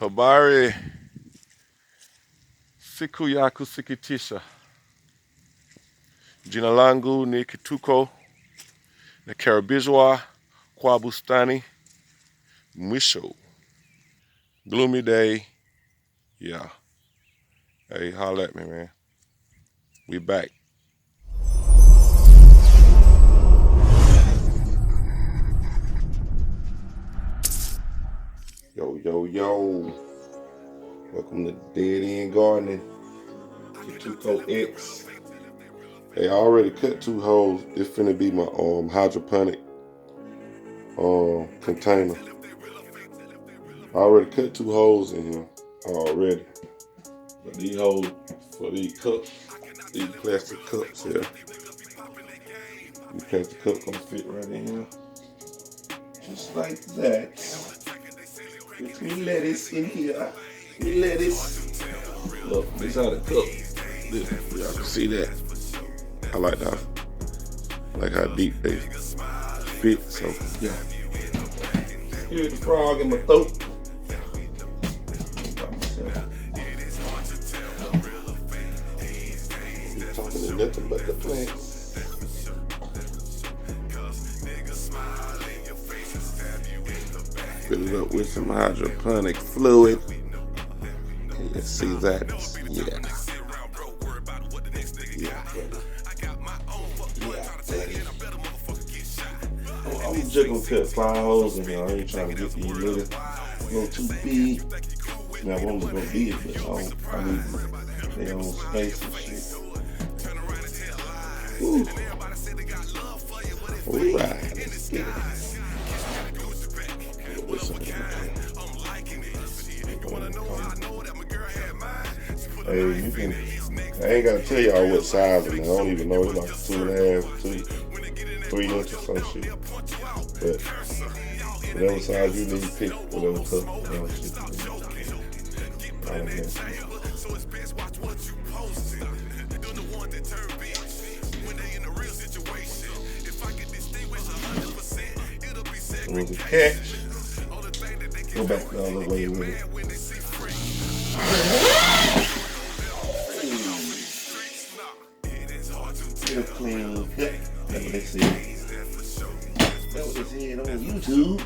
Habari siku ya kusikitisha. Jina langu ni Kituko na karibishwa kwa bustani mwisho. Gloomy day. Yeah. Hey, holla at me, man. We back. Yo. Welcome to Dead End Gardening. Kituko X. Hey, I already cut 2 holes. This finna be my hydroponic container. I already cut 2 holes in here already. But these holes for these cups, these plastic cups here. These plastic cups gonna fit right in here. Just like that. Get me lettuce in here. Me lettuce. Look, this how the cup. Y'all can see that. I like that. I like how deep they fit. So yeah. Here's the frog in my throat. I'm talking to nothing but the plants. Fill it up with some hydroponic fluid. You can see that. Yeah. I'm just gonna cut 5 holes in here. I ain't trying to get these little too big. Now I want to go big, but I need their own space and shit. Ooh. Alright, let's get it. Hey, you can. I ain't gotta tell y'all what size of it. I don't even know. It's like 2.5, 3 inches or some shit. But whatever size you need, pick whatever cup, whatever shit you need. Was a catch. Go back the other way with it. Get a clean cut. That's what they said. That's what they said on YouTube.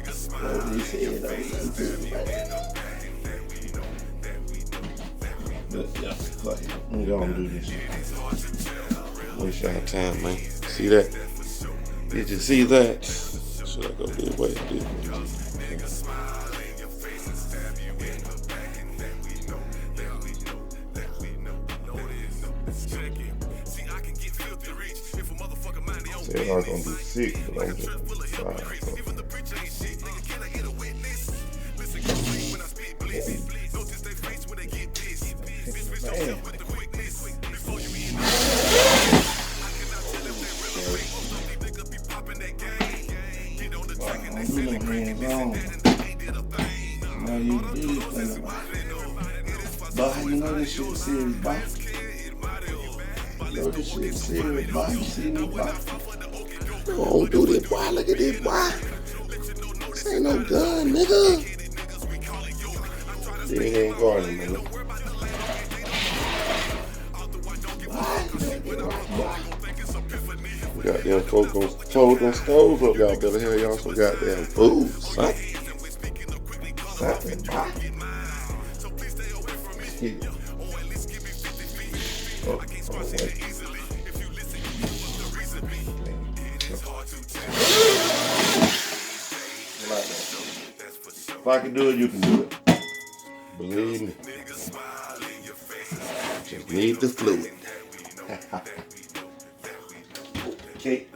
That's what they said on YouTube. But yeah, fuck it. I'm gonna do this. Waste y'all time, man. See that? Did you see that? Should I go this way? Say I'm gonna be sick, but I'm just fine. Man. Now you did it. But how you know this shit is serious, boy? You know this shit is serious, boy. You see me, boy? Don't do this, boy. Look at this, boy. This ain't no gun, nigga. This ain't gardening, nigga. Goddamn folks gonna close them stoves up. Y'all better have y'all some goddamn food, son. Something, boy. Wait. If I can do it, you can do it. Believe me. Just need the fluid. Okay.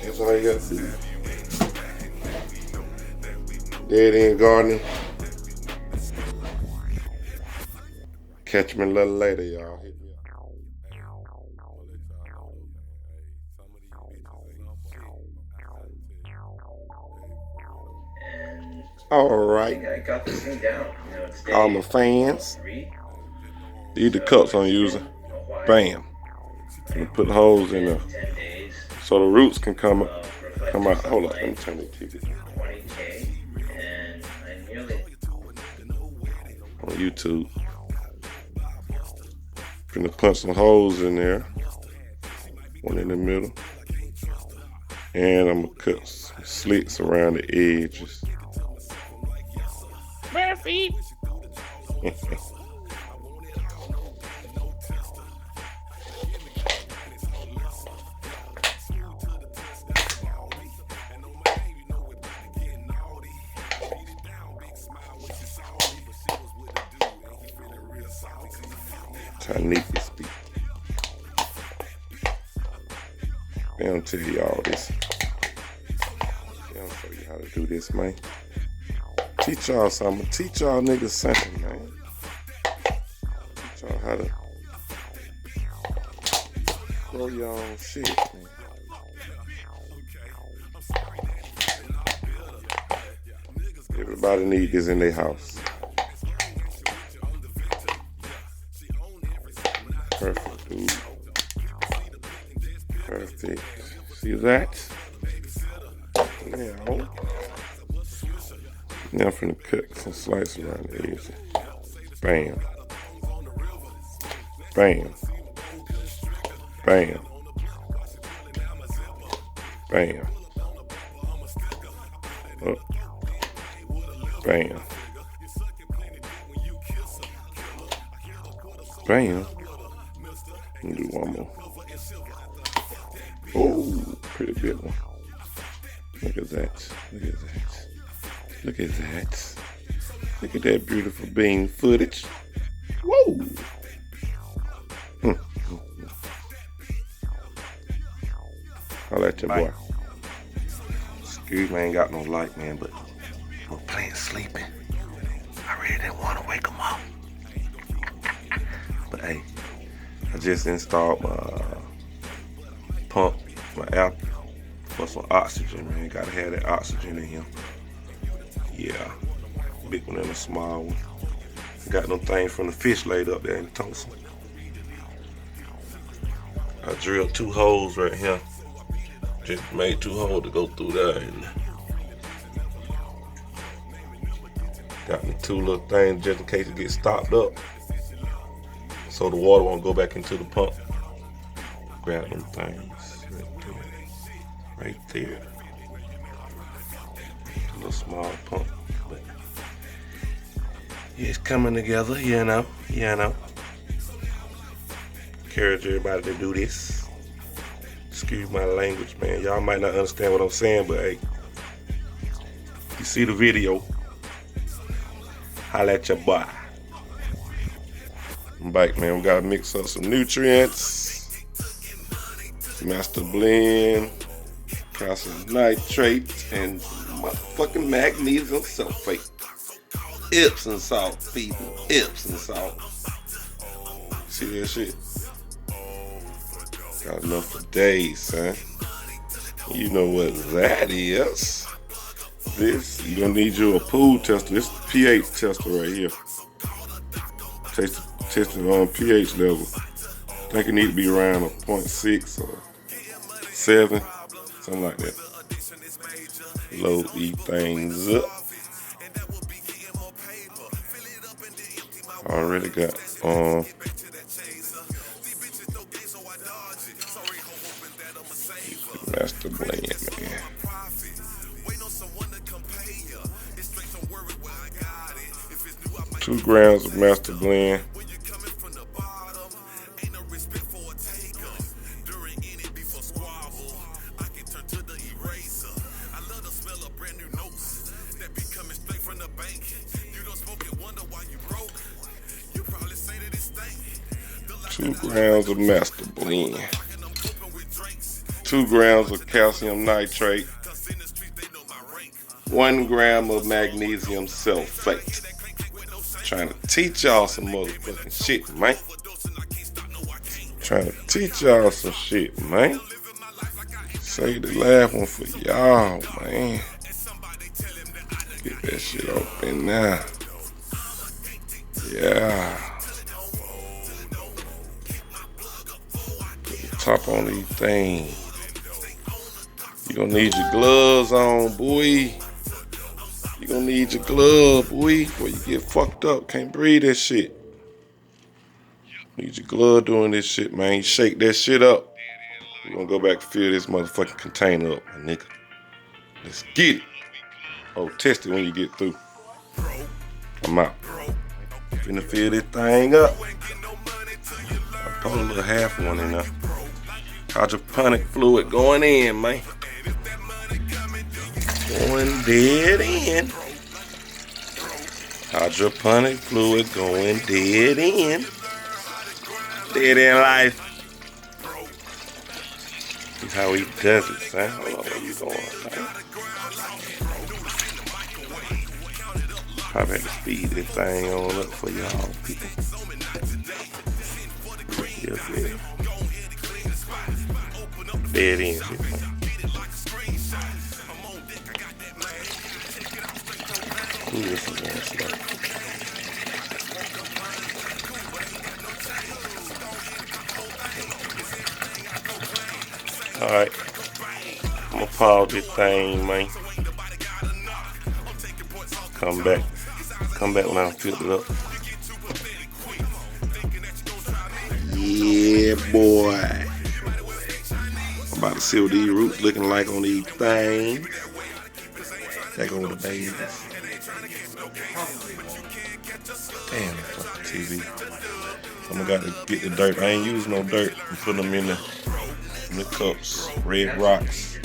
That's all you got to do. Dead End Gardening. Catch me a little later, y'all. All right. I got this thing down. All my fans. These the cups I'm using. Bam. And put holes in there so the roots can come out. Hold up, let me turn the TV on YouTube. Gonna punch some holes in there. One in the middle. And I'm gonna cut some slits around the edges. Bare feet. Technique to speak. They don't tell you all this. They don't show you how to do this, man. Teach y'all something. Teach y'all niggas something, man. Teach y'all how to grow your own shit, man. Everybody need this in their house. Perfect, dude. Perfect. See that? Now I'm finna cut some slices around the edges. Bam. Bam. Bam. Bam. Up. Bam. Bam. Let me do one more. Oh, pretty big one. Look at that. Look at that. Look at that. Look at that beautiful bean footage. Whoa. Holla at your boy. Excuse me, I ain't got no light, man, but my plant's sleeping. I really didn't want to wake him up. But hey, I just installed my pump, my app for some oxygen, man. Gotta have that oxygen in here. Yeah, big one and a small one. Got them things from the fish laid up there in the Tulsa. I drilled 2 holes right here. Just made 2 holes to go through there. And got me 2 little things just in case it gets stopped up, so the water won't go back into the pump. Grab them things right there. A little small pump, but it's coming together, you know. Encourage everybody to do this. Excuse my language, man. Y'all might not understand what I'm saying, but hey, you see the video, holla at your boy. I'm back, man. We gotta mix up some nutrients. Masterblend, calcium nitrate, and motherfucking magnesium sulfate. Epsom salt, people. Epsom salt. See that shit? Got enough for days, son. You know what that is. This, you gonna need you a pool tester. This is the pH tester right here. Testing on pH level. I think it need to be around a 0.6 or 7, something like that. Load these things up. I already got Masterblend, man. 2 grams of Masterblend. Two grams of Masterblend. 2 grams of calcium nitrate. 1 gram of magnesium sulfate. Trying to teach y'all some motherfucking shit, man. Trying to teach y'all some shit, man. Save the last one for y'all, man. Get that shit open now. Yeah. top on these things. You gonna need your gloves on, boy. You gonna need your glove, boy, before you get fucked up. Can't breathe that shit. Need your glove doing this shit, man. You shake that shit up. We're gonna go back and fill this motherfucking container up, my nigga. Let's get it. Oh, test it when you get through. I'm out. Finna fill this thing up. I put a little half one in there. Hydroponic fluid going in, man. Going dead in. Hydroponic fluid going dead in. Dead in life. This is how he does it, son. Hold on, where you going, man? Probably have to speed this thing on up for y'all people. Yes, yeah. Dead in shit, man. Ooh, this is going slow. Alright. I'm gonna pause this thing, man. Come back. Come back when I filled it up. Yeah, boy. I'm about to see what these roots looking like on these things. Take over the babies. Damn, fucking TV. I'm gonna get the dirt. I ain't using no dirt. I'm putting them in the cups. Red rocks.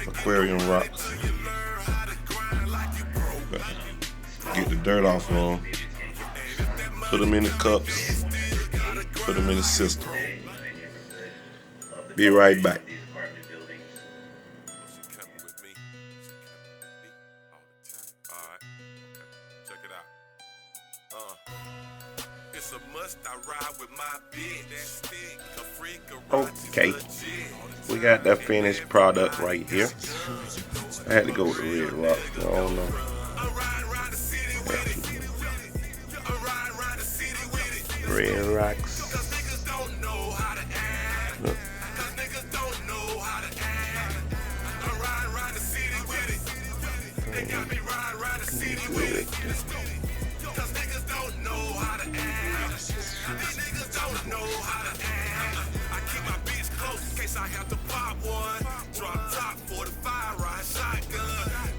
Aquarium rocks. Get the dirt off of them. Put them in the cups. Put them in the system. Be right back. Okay, we got that finished product right here. I had to go with the red rock. I don't know. Red rocks. Look. I have to pop one, drop top 45, ride shotgun.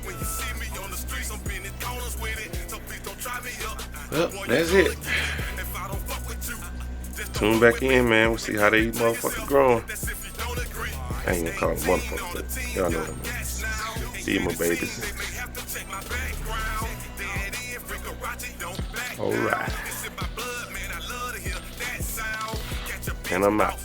When you see me on the streets, I'm bending corners with it. So please don't try me up. Well, that's it. Tune back in, man. We'll see how these motherfuckers growing. I ain't gonna call them motherfuckers, but y'all know what I mean. See my babies. Alright. And I'm out.